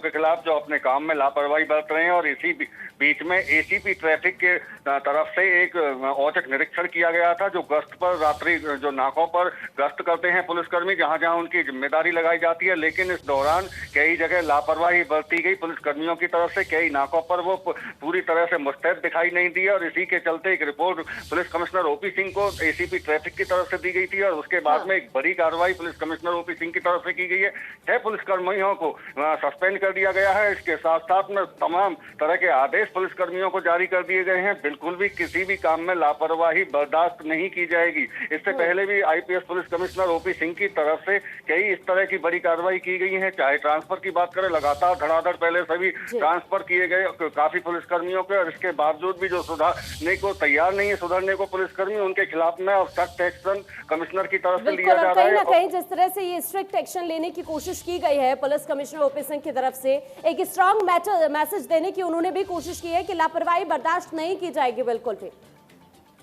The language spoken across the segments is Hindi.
के खिलाफ जो अपने काम में लापरवाही बरत रहे हैं। और इसी बीच में एसीपी ट्रैफिक के तरफ से एक औचक निरीक्षण किया गया था, जो गश्त पर रात्रि जो नाकों पर गश्त करते हैं पुलिसकर्मी, जहां जहां उनकी जिम्मेदारी लगाई जाती है। लेकिन इस दौरान कई जगह लापरवाही बरती गई पुलिसकर्मियों की तरफ से। कई नाकों पर वो पूरी तरह से मुस्तैद दिखाई नहीं दी और इसी के चलते एक report police commissioner OP Singh को एसीपी ट्रैफिक की तरफ से दी गई थी। और उसके बाद में एक बड़ी कार्रवाई पुलिस कमिश्नर ओपी सिंह की तरफ से की गई है। 6 पुलिसकर्मियों को सस्पेंड कर दिया गया है। इसके साथ साथ में तमाम तरह के आदेश पुलिसकर्मियों को जारी कर दिए गए हैं। बिल्कुल भी किसी भी काम में लापरवाही बर्दाश्त नहीं की जाएगी। इससे पहले भी IPS police commissioner OP Singh की तरफ से कई इस तरह की बड़ी कार्रवाई की गई है। चाहे ट्रांसफर की बात करें, लगातार धड़ाधड़ पहले सभी ट्रांसफर किए गए काफी पुलिसकर्मियों के, और इसके बावजूद भी जो सुधारने को तैयार नहीं है सुधरने को पुलिसकर्मी, उनके खिलाफ में सख्त एक्शन कमिश्नर की तरफ से लिया जा रहा है। कहीं ना कहीं जिस तरह से ये स्ट्रिक्ट एक्शन लेने की कोशिश की गई है पुलिस कमिश्नर ओपी सिंह की तरफ से, एक स्ट्रांग मैसेज देने की उन्होंने भी कोशिश की है कि लापरवाही बर्दाश्त नहीं की जाएगी।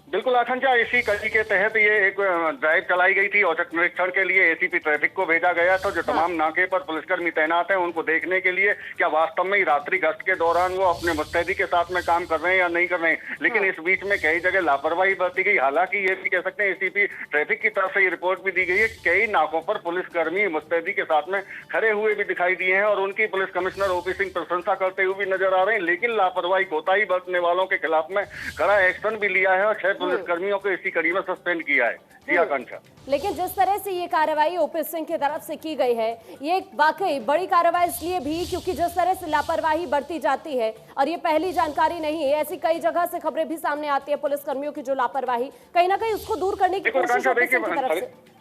बिल्कुल आकांक्षा, इसी कड़ी के तहत ये एक ड्राइव चलाई गई थी। औचक निरीक्षण के लिए एसीपी ट्रैफिक को भेजा गया था। जो तमाम नाके पर पुलिसकर्मी तैनात हैं उनको देखने के लिए क्या वास्तव में रात्रि गश्त के दौरान वो अपने मुस्तैदी के साथ में काम कर रहे हैं या नहीं कर रहे हैं। लेकिन इस बीच में कई जगह लापरवाही बरती गई। हालांकि ये भी कह सकते हैं एसीपी ट्रैफिक की तरफ से ये रिपोर्ट भी दी गई है, कई नाकों पर पुलिसकर्मी मुस्तैदी के साथ में खड़े हुए भी दिखाई दिए हैं और उनकी पुलिस कमिश्नर ओपी सिंह प्रशंसा करते हुए भी नजर आ रहे हैं। लेकिन लापरवाही कोताही बरतने वालों के खिलाफ में कड़ा एक्शन भी लिया है और 6 पुलिसकर्मियों को इसी कड़ी में सस्पेंड किया है। जी आकांक्षा, लेकिन जिस तरह से ये कार्रवाई ओपी सिंह की तरफ से की गई है, ये वाकई बड़ी कार्रवाई इसलिए भी क्योंकि जिस तरह से लापरवाही बढ़ती जाती है, और ये पहली जानकारी नहीं है, ऐसी कई जगह से खबरें भी सामने आती है पुलिसकर्मियों की जो लापरवाही, कहीं ना कहीं उसको दूर करने की कोशिश ओपी सिंह की तरफ से।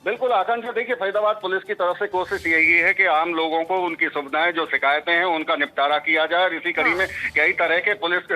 बिल्कुल आकांक्षा, देखिए फरीदाबाद पुलिस की तरफ से कोशिश यही है कि आम लोगों को उनकी सुविधाएं जो शिकायतें हैं उनका निपटारा किया जाए। और इसी कड़ी में कई तरह के पुलिस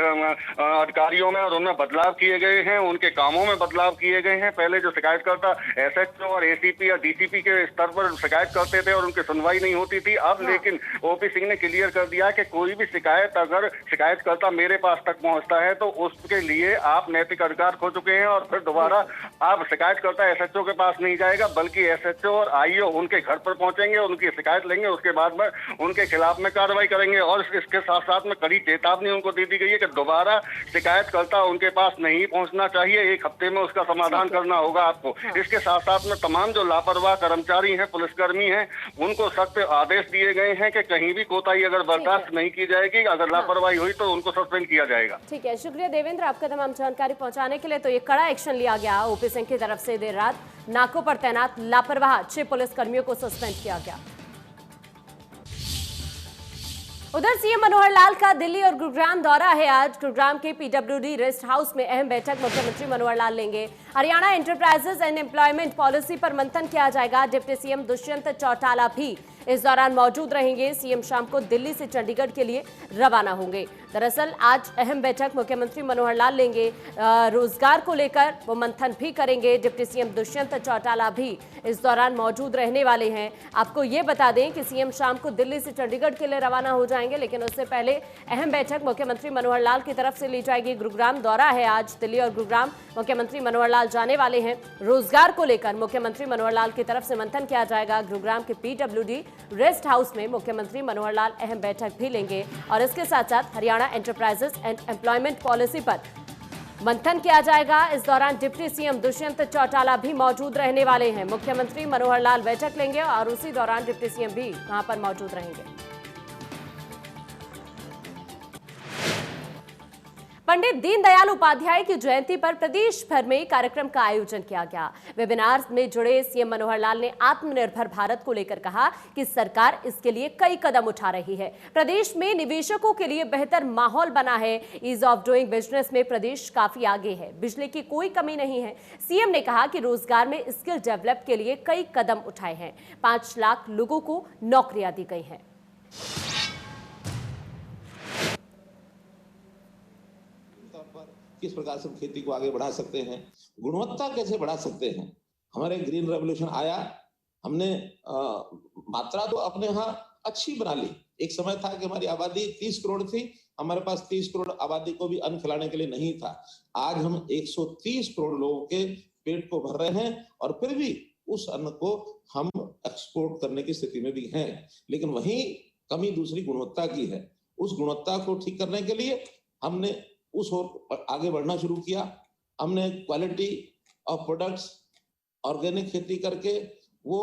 अधिकारियों में और उनमें बदलाव किए गए हैं, उनके कामों में बदलाव किए गए हैं। पहले जो शिकायतकर्ता एसएचओ और एसीपी या डीसीपी के स्तर पर शिकायत करते थे और उनकी सुनवाई नहीं होती थी। अब लेकिन ओपी सिंह ने क्लियर कर दिया कि कोई भी शिकायत अगर शिकायतकर्ता मेरे पास तक पहुंचता है तो उसके लिए आप नैतिक अधिकार खो चुके हैं और फिर दोबारा आप शिकायतकर्ता एसएचओ के पास नहीं जाएगा, बल्कि एसएचओ और आईओ उनके घर पर पहुंचेंगे, उनकी शिकायत लेंगे, उसके बाद में उनके खिलाफ में कार्रवाई करेंगे। और इसके साथ साथ में कड़ी चेतावनी उनको दे दी गई है कि दोबारा शिकायतकर्ता उनके पास नहीं पहुंचना चाहिए, 1 हफ्ते में उसका समाधान करना होगा आपको। इसके साथ साथ में तमाम जो लापरवाह कर्मचारी हैं, पुलिसकर्मी हैं, उनको सख्त आदेश दिए गए हैं कि कहीं भी कोताही अगर बर्दाश्त नहीं की जाएगी, अगर लापरवाही हुई तो उनको सस्पेंड किया जाएगा। ठीक है, शुक्रिया देवेंद्र आपका तमाम जानकारी पहुंचाने के लिए। तो ये कड़ा एक्शन लिया गया ओपी सिंह की तरफ से, देर रात नाकों पर तैनात लापरवाह 6 पुलिसकर्मियों को सस्पेंड किया गया। उधर सीएम मनोहर लाल का दिल्ली और गुरुग्राम दौरा है। आज गुरुग्राम के पीडब्ल्यूडी रेस्ट हाउस में अहम बैठक मुख्यमंत्री मनोहर लाल लेंगे। Haryana enterprises and employment policy पर मंथन किया जाएगा। डिप्टी सीएम दुष्यंत चौटाला भी इस दौरान मौजूद रहेंगे। सीएम शाम को दिल्ली से चंडीगढ़ के लिए रवाना होंगे। दरअसल आज अहम बैठक मुख्यमंत्री मनोहर लाल लेंगे। रोजगार को लेकर वो मंथन भी करेंगे। डिप्टी सीएम दुष्यंत चौटाला भी इस दौरान मौजूद रहने वाले हैं। आपको ये बता दें कि सीएम शाम को दिल्ली से चंडीगढ़ के लिए रवाना हो जाएंगे, लेकिन उससे पहले अहम बैठक मुख्यमंत्री मनोहर लाल की तरफ से ली जाएगी। गुरुग्राम दौरा है आज, दिल्ली और गुरुग्राम मुख्यमंत्री मनोहर लाल जाने वाले हैं। रोजगार को लेकर मुख्यमंत्री मनोहर लाल की तरफ से मंथन किया जाएगा। गुरुग्राम के पीडब्ल्यूडी रेस्ट हाउस में मुख्यमंत्री मनोहर लाल अहम बैठक भी लेंगे और इसके साथ साथ Haryana enterprises and employment policy पर मंथन किया जाएगा। इस दौरान डिप्टी सीएम दुष्यंत चौटाला भी मौजूद रहने वाले हैं। मुख्यमंत्री मनोहर लाल बैठक लेंगे और उसी दौरान डिप्टी सीएम भी वहां पर मौजूद रहेंगे। पंडित दीनदयाल उपाध्याय की जयंती पर प्रदेश भर में कार्यक्रम का आयोजन किया गया। वेबिनार में जुड़े सीएम मनोहर लाल ने आत्मनिर्भर भारत को लेकर कहा कि सरकार इसके लिए कई कदम उठा रही है। प्रदेश में निवेशकों के लिए बेहतर माहौल बना है। ईज ऑफ डूइंग बिजनेस में प्रदेश काफी आगे है। बिजली की कोई कमी नहीं है। सीएम ने कहा कि रोजगार में स्किल डेवलप के लिए कई कदम उठाए हैं। 5 लाख लोगों को नौकरियां दी गई हैं। किस प्रकार से खेती को आगे बढ़ा सकते हैं, गुणवत्ता कैसे बढ़ा सकते हैं। हमारे ग्रीन रेवोल्यूशन आया, हमने मात्रा तो अपने यहाँ अच्छी बना ली। एक समय था कि हमारी आबादी 30 करोड़ थी, हमारे पास 30 करोड़ आबादी को भी अन्न खिलाने के लिए नहीं था। आज हम 130 करोड़ लोगों के पेट को भर रहे हैं और फिर भी उस अन्न को हम एक्सपोर्ट करने की स्थिति में भी हैं। लेकिन वहीं कमी दूसरी गुणवत्ता की है। उस गुणवत्ता को ठीक करने के लिए हमने उस ओर आगे बढ़ना शुरू किया। हमने क्वालिटी ऑफ प्रोडक्ट्स, ऑर्गेनिक खेती करके वो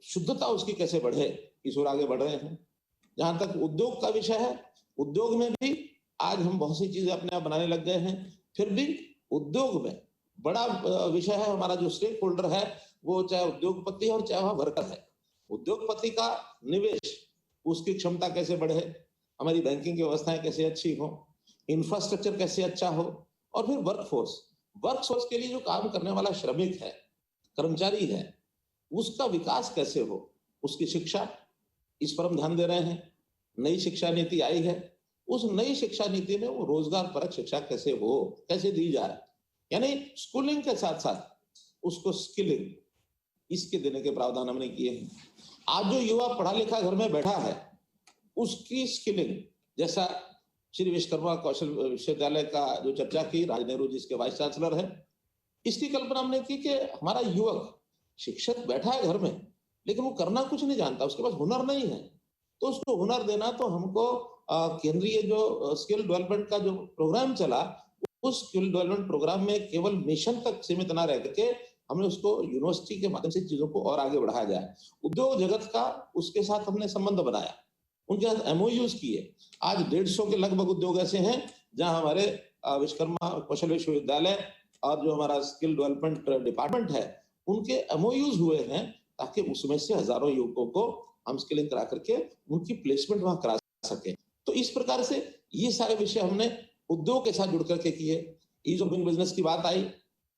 शुद्धता उसकी कैसे बढ़े, इस ओर आगे बढ़ रहे हैं। जहां तक उद्योग का विषय है, उद्योग में भी आज हम बहुत सी चीजें अपने आप बनाने लग गए हैं। फिर भी उद्योग में बड़ा विषय है हमारा, जो स्टेक होल्डर है वो चाहे उद्योगपति और चाहे वह वर्कर है। उद्योगपति का निवेश, उसकी क्षमता कैसे बढ़े, हमारी बैंकिंग की व्यवस्थाएं कैसे अच्छी हो, इंफ्रास्ट्रक्चर कैसे अच्छा हो, और फिर वर्कफोर्स के लिए जो काम करने वाला श्रमिक है, कर्मचारी है, उसका विकास कैसे हो, उसकी शिक्षा, इस पर हम ध्यान दे रहे हैं। नई शिक्षा नीति आई है, उस नई शिक्षा नीति में वो रोजगार परक शिक्षा कैसे हो, कैसे दी जाए, यानी स्कूलिंग के साथ साथ उसको स्किलिंग, इसके देने के प्रावधान हमने किए हैं। आज जो युवा पढ़ा लिखा घर में बैठा है, उसकी स्किलिंग, जैसा श्री विश्वकर्मा कौशल विश्वविद्यालय का जो चर्चा की, राज नेहरू जी इसके वाइस चांसलर है, इसकी कल्पना हमने की कि हमारा युवक शिक्षक बैठा है घर में, लेकिन वो करना कुछ नहीं जानता, उसके पास हुनर नहीं है। तो उसको हुनर देना, तो हमको केंद्रीय जो स्किल डेवलपमेंट का जो प्रोग्राम चला, उस स्किल डेवलपमेंट प्रोग्राम में केवल मिशन तक सीमित ना रह करके हमने उसको यूनिवर्सिटी के माध्यम से चीजों को और आगे बढ़ाया जाए। उद्योग जगत का उसके साथ हमने संबंध बनाया, उनके साथ एमओयूज किए। आज 150 के लगभग उद्योग ऐसे हैं जहां हमारे विश्वकर्मा कौशल विश्वविद्यालय और जो हमारा स्किल डेवलपमेंट डिपार्टमेंट है, उनके एमओयूज हुए हैं, ताकि उसमें से हजारों युवकों को हम स्किलिंग करा करके उनकी प्लेसमेंट वहां करा सके। तो इस प्रकार से ये सारे विषय हमने उद्योग के साथ जुड़ करके किए। ईज ऑफ डूइंग बिजनेस की बात आई,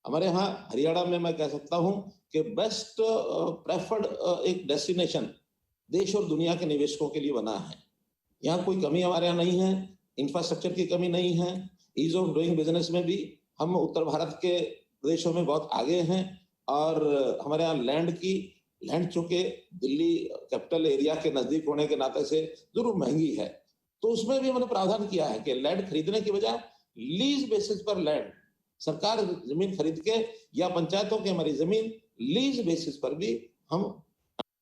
हमारे यहाँ हरियाणा में मैं कह सकता हूँ कि बेस्ट प्रेफर्ड एक डेस्टिनेशन देश और दुनिया के निवेशकों के लिए बना है। यहाँ कोई कमी हमारे यहाँ नहीं है, इंफ्रास्ट्रक्चर की कमी नहीं है। ईज ऑफ डूइंग बिजनेस में भी हम उत्तर भारत के प्रदेशों में बहुत आगे हैं, और हमारे यहाँ लैंड चूंकि दिल्ली कैपिटल एरिया के नजदीक होने के नाते से जरूर महंगी है, तो उसमें भी हमने प्रावधान किया है कि लैंड खरीदने की बजाय लीज बेसिस पर लैंड, सरकार जमीन खरीद के या पंचायतों की हमारी जमीन लीज बेसिस पर भी हम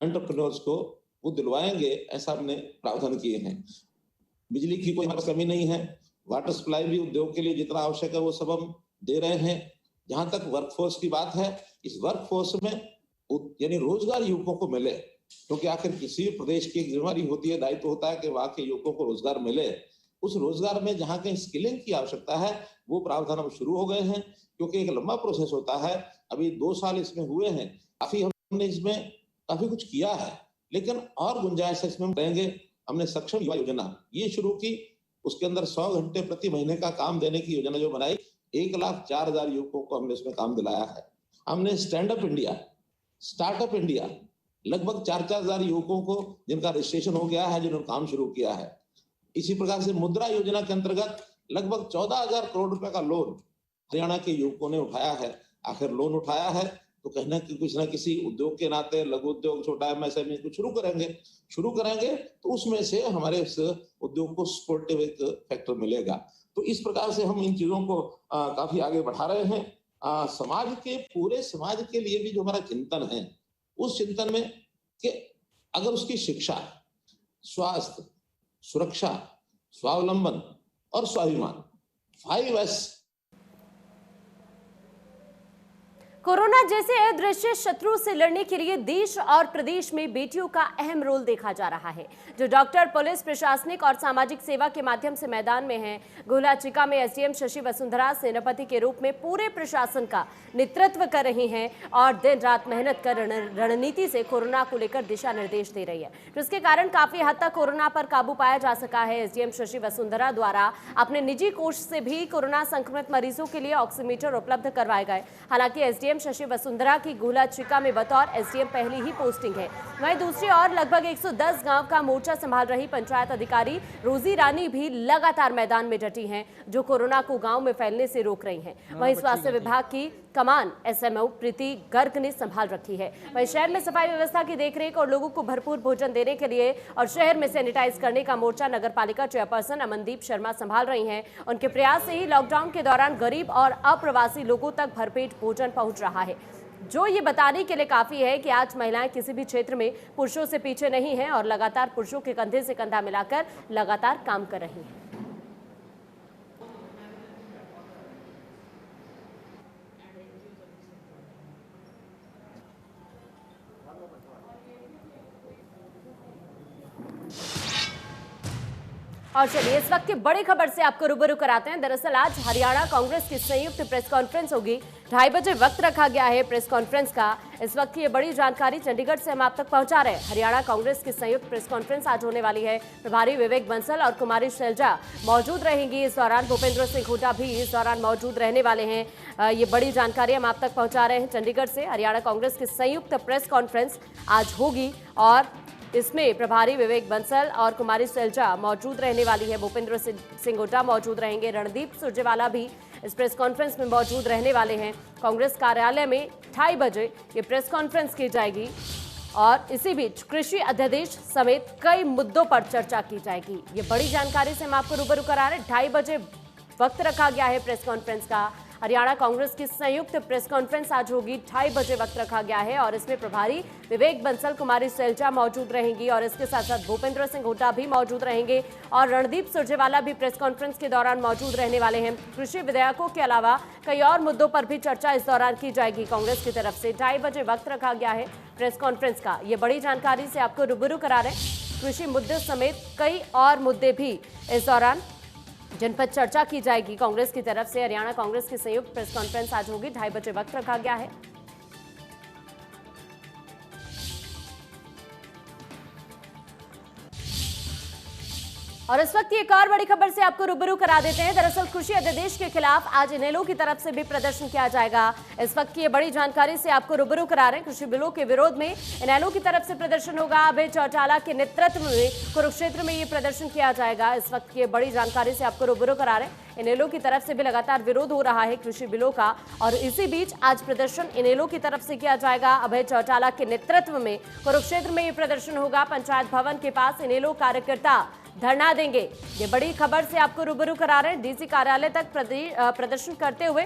एंटरप्रेन्योर्स को वो दिलवाएंगे, ऐसा हमने प्रावधान किए हैं। बिजली की कोई हमारे कमी नहीं है, वाटर सप्लाई भी उद्योग के लिए जितना आवश्यक है वो सब हम दे रहे हैं। जहां तक वर्कफोर्स की बात है, इस वर्कफोर्स में यानी रोजगार युवकों को मिले, क्योंकि आखिर किसी प्रदेश की एक जिम्मेदारी होती है, दायित्व होता है कि वहां के युवकों को रोजगार मिले। उस रोजगार में जहां कहीं स्किलिंग की आवश्यकता है, वो प्रावधान अब शुरू हो गए हैं, क्योंकि एक लंबा प्रोसेस होता है। अभी 2 साल इसमें हुए हैं, काफी हमने इसमें काफी कुछ किया है, लेकिन और गुंजाइश इसमें करेंगे। हमने सक्षम युवा योजना ये शुरू की, उसके अंदर 100 घंटे प्रति महीने का काम देने की योजना जो बनाई, 1,04,000 युवकों को हमने उसमें काम दिलाया है। हमने स्टैंडअप इंडिया, स्टार्टअप इंडिया, लगभग 4,000 युवकों को जिनका रजिस्ट्रेशन हो गया है, जिन्होंने काम शुरू किया है। इसी प्रकार से मुद्रा योजना के अंतर्गत लगभग 14,000 करोड़ रुपए का लोन हरियाणा के युवकों ने उठाया है। आखिर लोन उठाया है तो कहना कि कुछ ना किसी उद्योग के नाते लघु उद्योग, छोटा एमएसएमई कुछ शुरू करेंगे तो उसमें से हमारे इस उद्योग को सपोर्टिव एक फैक्टर मिलेगा। तो इस प्रकार से हम इन चीजों को काफी आगे बढ़ा रहे हैं। समाज के पूरे समाज के लिए भी जो हमारा चिंतन है, उस चिंतन में कि अगर उसकी शिक्षा, स्वास्थ्य, सुरक्षा, स्वावलंबन और स्वाभिमान 5S कोरोना जैसे अदृश्य शत्रु से लड़ने के लिए देश और प्रदेश में बेटियों का अहम रोल देखा जा रहा है, जो डॉक्टर, पुलिस, प्रशासनिक और सामाजिक सेवा के माध्यम से मैदान में हैं। गुहला चिका में एसडीएम शशि वसुंधरा सेनापति के रूप में पूरे प्रशासन का नेतृत्व कर रही हैं और दिन रात मेहनत कर रणनीति से कोरोना को लेकर दिशा निर्देश दे रही है, जिसके कारण काफी हद तक कोरोना पर काबू पाया जा सका है। एसडीएम शशि वसुंधरा द्वारा अपने निजी कोष से भी कोरोना संक्रमित मरीजों के लिए ऑक्सीमीटर उपलब्ध करवाए गए। हालांकि एसडीएम शशि वसुंधरा की गुहला चिका में बतौर एसडीएम पहली ही पोस्टिंग है। वहीं दूसरी ओर लगभग 110 गांव का मोर्चा संभाल रही पंचायत अधिकारी रोजी रानी भी लगातार मैदान में डटी हैं, जो कोरोना को गांव में फैलने से रोक रही हैं। वहीं स्वास्थ्य विभाग की कमान एसएमओ प्रीति गर्ग ने संभाल रखी है। वहीं शहर में सफाई व्यवस्था की देखरेख और लोगों को भरपूर भोजन देने के लिए और शहर में सैनिटाइज करने का मोर्चा नगरपालिका चेयरपर्सन अमनदीप शर्मा संभाल रही हैं। उनके प्रयास से ही लॉकडाउन के दौरान गरीब और अप्रवासी लोगों तक भरपेट भोजन पहुंच रहा है। जो ये बताने के लिए काफी है कि आज महिलाएं किसी भी क्षेत्र में पुरुषों से पीछे नहीं हैं और लगातार पुरुषों के कंधे से कंधा मिलाकर लगातार काम कर रही हैं। और चलिए इस वक्त की बड़ी खबर से आपको रूबरू कराते हैं। दरअसल आज हरियाणा कांग्रेस की संयुक्त प्रेस कॉन्फ्रेंस होगी। 2:30 बजे वक्त रखा गया है प्रेस कॉन्फ्रेंस का। इस वक्त की ये बड़ी जानकारी चंडीगढ़ से हम आप तक पहुंचा रहे हैं। हरियाणा कांग्रेस की संयुक्त प्रेस कॉन्फ्रेंस आज होने वाली है। प्रभारी विवेक बंसल और कुमारी शैलजा मौजूद रहेंगी। इस दौरान भूपेंद्र सिंह हुड्डा भी इस दौरान मौजूद रहने वाले हैं। ये बड़ी जानकारी हम आप तक पहुंचा रहे हैं चंडीगढ़ से। हरियाणा कांग्रेस की संयुक्त प्रेस कॉन्फ्रेंस आज होगी और इसमें प्रभारी विवेक बंसल और कुमारी शैलजा मौजूद रहने वाली है। भूपेंद्र सिंह हुड्डा मौजूद रहेंगे। रणदीप सुरजेवाला भी इस प्रेस कॉन्फ्रेंस में मौजूद रहने वाले हैं। कांग्रेस कार्यालय में 2:30 बजे ये प्रेस कॉन्फ्रेंस की जाएगी और इसी बीच कृषि अध्यादेश समेत कई मुद्दों पर चर्चा की जाएगी। ये बड़ी जानकारी से हम आपको रूबरू करा रहे हैं। 2:30 बजे वक्त रखा गया है प्रेस कॉन्फ्रेंस का। हरियाणा कांग्रेस की संयुक्त प्रेस कॉन्फ्रेंस आज होगी। 2:30 बजे वक्त रखा गया है और इसमें प्रभारी विवेक बंसल, कुमारी शैलजा मौजूद रहेंगी और इसके साथ साथ भूपेंद्र सिंह हुड्डा भी मौजूद रहेंगे और रणदीप सुरजेवाला भी प्रेस कॉन्फ्रेंस के दौरान मौजूद रहने वाले हैं। कृषि विधेयकों के अलावा कई और मुद्दों पर भी चर्चा इस दौरान की जाएगी कांग्रेस की तरफ से। 2:30 बजे वक्त रखा गया है प्रेस कॉन्फ्रेंस का। ये बड़ी जानकारी से आपको रूबरू करा रहे हैं। कृषि मुद्दे समेत कई और मुद्दे भी इस दौरान जिन पर चर्चा की जाएगी कांग्रेस की तरफ से। हरियाणा कांग्रेस की संयुक्त प्रेस कॉन्फ्रेंस आज होगी। 2:30 बजे वक्त रखा गया है। और इस वक्त एक और बड़ी खबर से आपको रूबरू करा देते हैं। दरअसल कृषि अध्यादेश के खिलाफ आज इनेलो की तरफ से भी प्रदर्शन किया जाएगा। इस वक्त की ये बड़ी जानकारी से आपको रूबरू करा रहे हैं। कृषि बिलों के विरोध में इनेलो की तरफ से प्रदर्शन होगा। अभय चौटाला के नेतृत्व में कुरुक्षेत्र में ये प्रदर्शन किया जाएगा। इस वक्त की ये बड़ी जानकारी से आपको रूबरू करा रहे हैं। इनेलो की तरफ से भी लगातार विरोध हो रहा है कृषि बिलों का और इसी बीच आज प्रदर्शन इनेलो की तरफ से किया जाएगा। अभय चौटाला के नेतृत्व में कुरुक्षेत्र में ये प्रदर्शन होगा। पंचायत भवन के पास इनेलो कार्यकर्ता धरना देंगे। ये बड़ी खबर से आपको रूबरू करा रहे हैं। डीसी कार्यालय तक प्रदर्शन करते हुए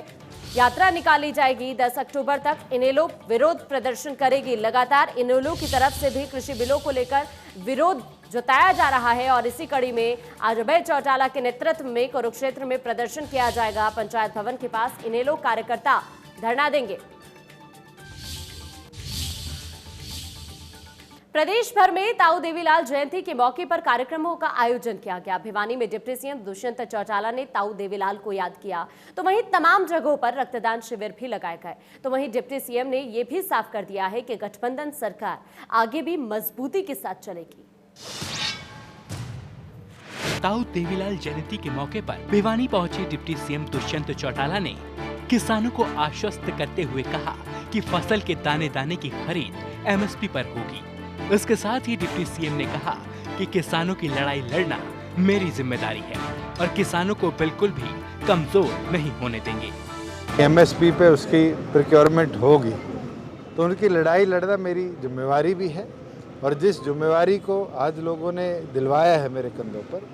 यात्रा निकाली जाएगी। 10 अक्टूबर तक इनेलो विरोध प्रदर्शन करेगी। लगातार इनेलो की तरफ से भी कृषि बिलों को लेकर विरोध जताया जा रहा है और इसी कड़ी में आज अभय चौटाला के नेतृत्व में कुरुक्षेत्र में प्रदर्शन किया जाएगा। पंचायत भवन के पास इनेलो कार्यकर्ता धरना देंगे। प्रदेश भर में ताऊ देवीलाल जयंती के मौके पर कार्यक्रमों का आयोजन किया गया। भिवानी में डिप्टी सीएम दुष्यंत चौटाला ने ताऊ देवीलाल को याद किया तो वहीं तमाम जगहों पर रक्तदान शिविर भी लगाए गए। तो वहीं डिप्टी सीएम ने यह भी साफ कर दिया है कि गठबंधन सरकार आगे भी मजबूती के साथ चलेगी। ताऊ देवीलाल जयंती के मौके पर भिवानी पहुंचे डिप्टी सीएम दुष्यंत चौटाला ने किसानों को आश्वस्त करते हुए कहा कि फसल के दाने दाने की खरीद एमएसपी पर होगी। इसके साथ ही डिप्टी सीएम ने कहा कि किसानों की लड़ाई लड़ना मेरी जिम्मेदारी है और किसानों को बिल्कुल भी कमजोर नहीं होने देंगे। एमएसपी पे उसकी प्रोक्योरमेंट होगी तो उनकी लड़ाई लड़ना मेरी जिम्मेवारी भी है और जिस जिम्मेवारी को आज लोगों ने दिलवाया है मेरे कंधों पर,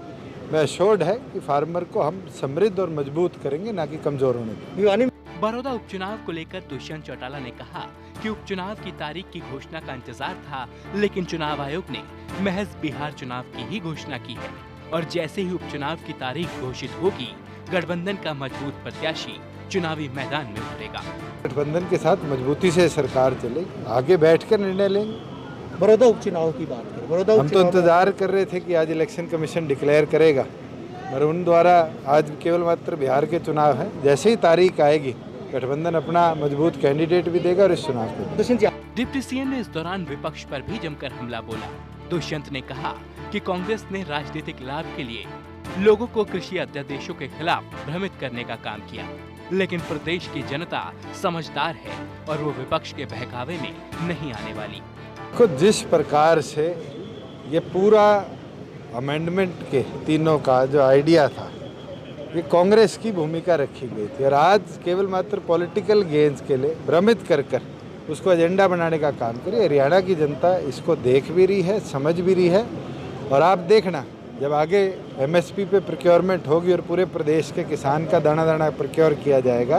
मैं अश्योर्ड है कि फार्मर को हम समृद्ध और मजबूत करेंगे, ना कि कमजोर होने देंगे। बड़ौदा उपचुनाव को लेकर दुष्यंत चौटाला ने कहा कि उपचुनाव की तारीख की घोषणा का इंतजार था, लेकिन चुनाव आयोग ने महज बिहार चुनाव की ही घोषणा की है और जैसे ही उपचुनाव की तारीख घोषित होगी, गठबंधन का मजबूत प्रत्याशी चुनावी मैदान में उतरेगा। गठबंधन के साथ मजबूती से सरकार चलेगी, आगे बैठकर निर्णय लेंगे। बड़ौदा उपचुनाव की बात करें, हम तो इंतजार कर रहे थे कि आज इलेक्शन कमीशन डिक्लेयर करेगा, पर उन द्वारा आज केवल मात्र बिहार के चुनाव है। जैसे ही तारीख आएगी, गठबंधन अपना मजबूत कैंडिडेट भी देगा और इस चुनाव को। डिप्टी सीएम ने इस दौरान विपक्ष पर भी जमकर हमला बोला। दुष्यंत ने कहा कि कांग्रेस ने राजनीतिक लाभ के लिए लोगों को कृषि अध्यादेशों के खिलाफ भ्रमित करने का काम किया, लेकिन प्रदेश की जनता समझदार है और वो विपक्ष के बहकावे में नहीं आने वाली। खुद जिस प्रकार से ये पूरा अमेंडमेंट के तीनों का जो आइडिया था, ये कांग्रेस की भूमिका रखी गई थी और आज केवल मात्र पॉलिटिकल गेन्स के लिए भ्रमित कर उसको एजेंडा बनाने का काम करिए। हरियाणा की जनता इसको देख भी रही है, समझ भी रही है और आप देखना जब आगे एमएसपी पे प्रोक्योरमेंट होगी और पूरे प्रदेश के किसान का दाना दाना प्रोक्योर किया जाएगा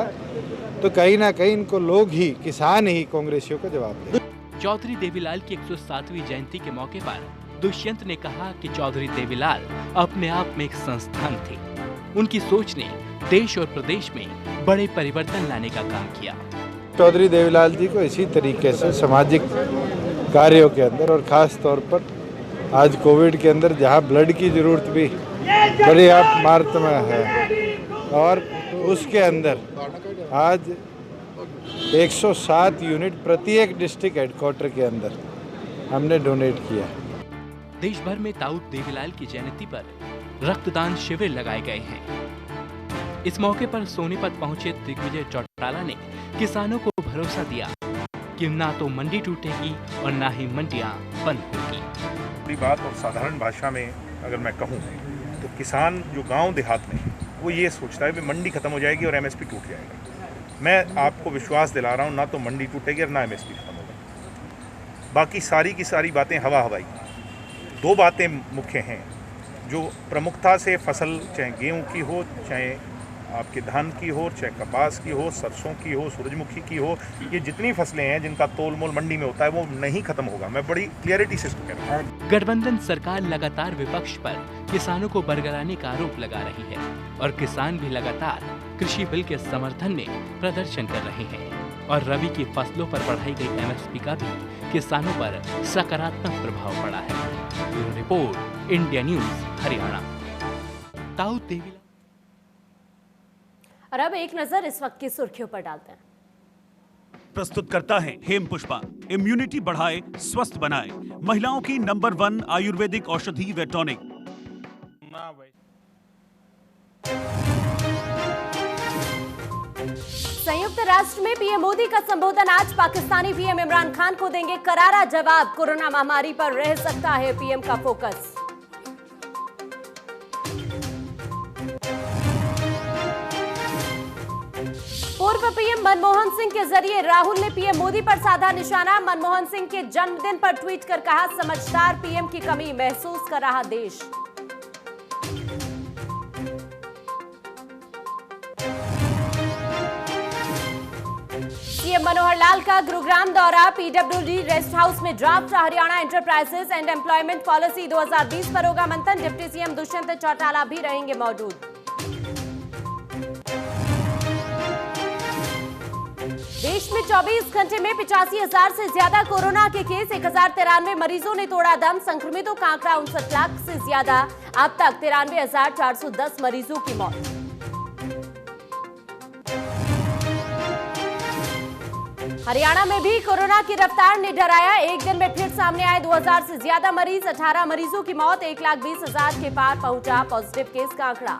तो कहीं ना कहीं इनको लोग ही, किसान ही कांग्रेसियों को जवाब दें। चौधरी देवीलाल की 107वीं जयंती के मौके पर दुष्यंत ने कहा कि चौधरी देवीलाल अपने आप में एक संस्थान थे। उनकी सोच ने देश और प्रदेश में बड़े परिवर्तन लाने का काम किया। चौधरी देवीलाल जी को इसी तरीके से सामाजिक कार्यों के अंदर और ख़ास तौर पर आज कोविड के अंदर जहां ब्लड की ज़रूरत भी बड़ी आप मात्रा में है और उसके अंदर आज 107 यूनिट प्रत्येक डिस्ट्रिक्ट हेडक्वार्टर के अंदर हमने डोनेट किया। देश भर में दाऊद देवीलाल की जयंती पर रक्तदान शिविर लगाए गए हैं। इस मौके पर सोनीपत पहुंचे दिग्विजय चौटाला ने किसानों को भरोसा दिया कि ना तो मंडी टूटेगी और ना ही मंडियां बंद होगी। बड़ी बात और साधारण भाषा में अगर मैं कहूँ तो किसान जो गांव देहात में वो ये सोचता है कि मंडी खत्म हो जाएगी और एमएसपी टूट जाएगा। मैं आपको विश्वास दिला रहा हूँ, ना तो मंडी टूटेगी और ना एमएसपी खत्म होगा। बाकी सारी की सारी बातें हवा हवाई। दो बातें मुख्य हैं जो प्रमुखता से फसल, चाहे गेहूं की हो, चाहे आपके धान की हो, चाहे कपास की हो, सरसों की हो, सूरजमुखी की हो, ये जितनी फसलें हैं जिनका तोल मोल मंडी में होता है वो नहीं खत्म होगा। मैं बड़ी क्लियरिटी से इसको कह रहा हूँ। गठबंधन सरकार लगातार विपक्ष पर किसानों को बरगलाने का आरोप लगा रही है और किसान भी लगातार कृषि बिल के समर्थन में प्रदर्शन कर रहे हैं और रबी की फसलों पर बढ़ाई गई एमएसपी का भी किसानों पर सकारात्मक प्रभाव पड़ा है। Bureau report, India news, Haryana. Daud Devilal. और अब एक नजर इस वक्त की सुर्खियों पर डालते हैं। प्रस्तुत करता है हेम पुष्पा। इम्यूनिटी बढ़ाए, स्वस्थ बनाए। महिलाओं की नंबर 1 आयुर्वेदिक औषधि व टॉनिक। संयुक्त राष्ट्र में पीएम मोदी का संबोधन आज। पाकिस्तानी पीएम इमरान खान को देंगे करारा जवाब। कोरोना महामारी पर रह सकता है पीएम का फोकस। पूर्व पीएम मनमोहन सिंह के जरिए राहुल ने पीएम मोदी पर साधा निशाना। मनमोहन सिंह के जन्मदिन पर ट्वीट कर कहा, समझदार पीएम की कमी महसूस कर रहा देश। सीएम मनोहर लाल का गुरुग्राम दौरा। पीडब्ल्यूडी रेस्ट हाउस में draft Haryana enterprises and employment policy 2020 पर होगा मंथन। डिप्टी सीएम दुष्यंत चौटाला भी रहेंगे मौजूद। देश में 24 घंटे में 85,000 से ज्यादा कोरोना के केस। 1093 मरीजों ने तोड़ा दम। संक्रमितों का आंकड़ा 59 लाख से ज्यादा। अब तक 93,410 मरीजों की मौत। हरियाणा में भी कोरोना की रफ्तार ने डराया। एक दिन में फिर सामने आए 2000 से ज्यादा मरीज। 18 मरीजों की मौत। 1,20,000 के पार पहुंचा पॉजिटिव केस का आंकड़ा।